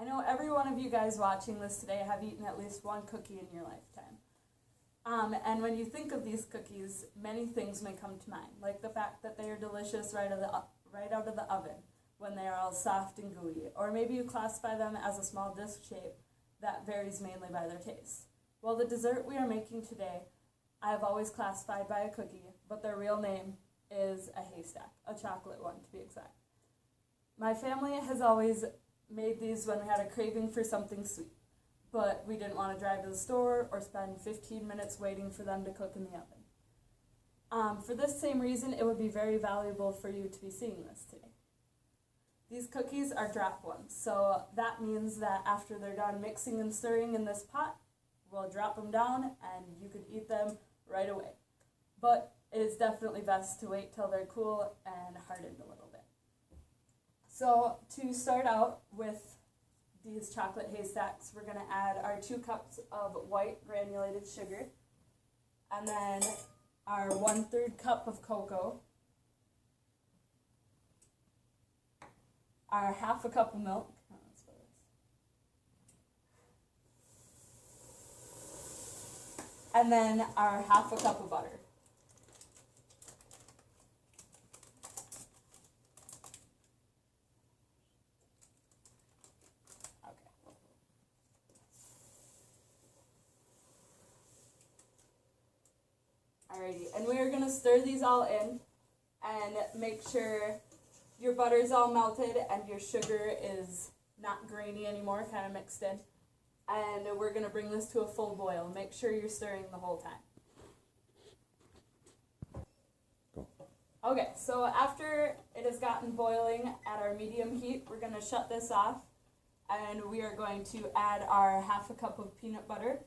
I know every one of you guys watching this today have eaten at least one cookie in your lifetime. And when you think of these cookies, many things may come to mind, like the fact that they are delicious right out of the oven when they are all soft and gooey, or maybe you classify them as a small disc shape that varies mainly by their taste. Well, the dessert we are making today, I have always classified by a cookie, but their real name is a haystack, a chocolate one to be exact. My family has always made these when we had a craving for something sweet, but we didn't want to drive to the store or spend 15 minutes waiting for them to cook in the oven. For this same reason, it would be very valuable for you to be seeing this today. These cookies are drop ones, so that means that after they're done mixing and stirring in this pot, we'll drop them down and you could eat them right away. But it is definitely best to wait till they're cool and hardened a little bit. So to start out with these chocolate haystacks, we're going to add our 2 cups of white granulated sugar, and then our 1/3 cup of cocoa, our 1/2 cup of milk, and then our 1/2 cup of butter. Alrighty, and we are going to stir these all in and make sure your butter is all melted and your sugar is not grainy anymore, kind of mixed in. And we're going to bring this to a full boil. Make sure you're stirring the whole time. Go. Okay, so after it has gotten boiling at our medium heat, we're going to shut this off and we are going to add our 1/2 cup of peanut butter.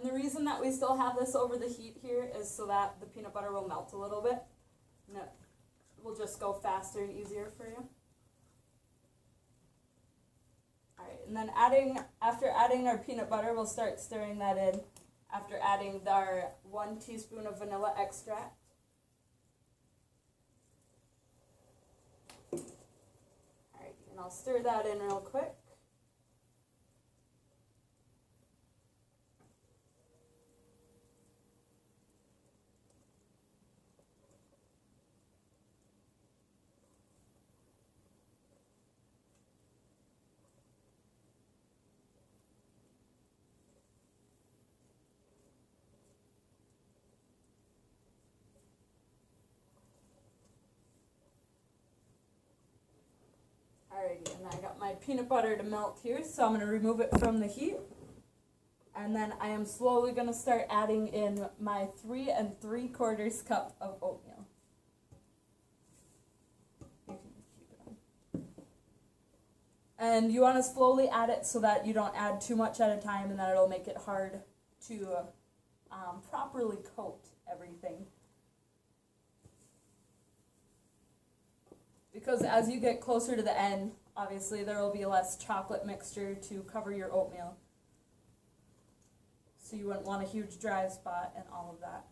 And the reason that we still have this over the heat here is so that the peanut butter will melt a little bit. And it will just go faster and easier for you. Alright, and then after adding our peanut butter, we'll start stirring that in after adding our 1 teaspoon of vanilla extract. Alright, and I'll stir that in real quick. Alrighty, and I got my peanut butter to melt here, so I'm going to remove it from the heat. And then I am slowly going to start adding in my 3 3/4 cup of oatmeal. And you want to slowly add it so that you don't add too much at a time and that it'll make it hard to properly coat everything. Because as you get closer to the end, obviously there will be less chocolate mixture to cover your oatmeal. So you wouldn't want a huge dry spot and all of that.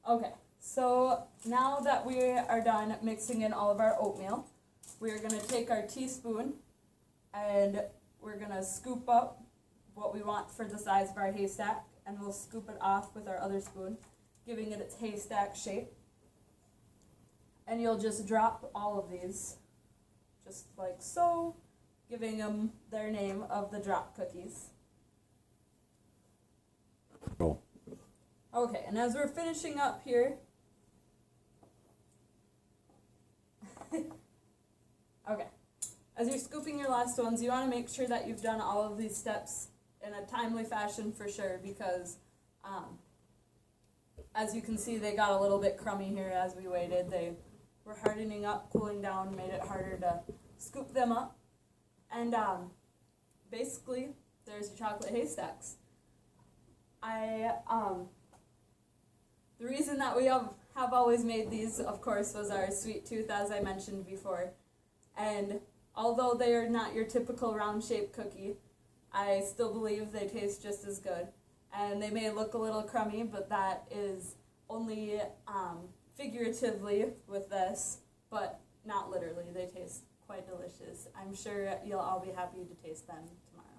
Okay, so now that we are done mixing in all of our oatmeal, we are going to take our teaspoon and we're going to scoop up what we want for the size of our haystack, and we'll scoop it off with our other spoon, giving it its haystack shape. And you'll just drop all of these, just like so, giving them their name of the drop cookies. Go. Okay, and as we're finishing up here, okay, as you're scooping your last ones, you want to make sure that you've done all of these steps in a timely fashion for sure, because as you can see, they got a little bit crummy here as we waited. They were hardening up, cooling down, made it harder to scoop them up. And basically, there's your chocolate haystacks. The reason that we have always made these, of course, was our sweet tooth, as I mentioned before. And although they are not your typical round-shaped cookie, I still believe they taste just as good. And they may look a little crummy, but that is only figuratively with this, but not literally. They taste quite delicious. I'm sure you'll all be happy to taste them tomorrow.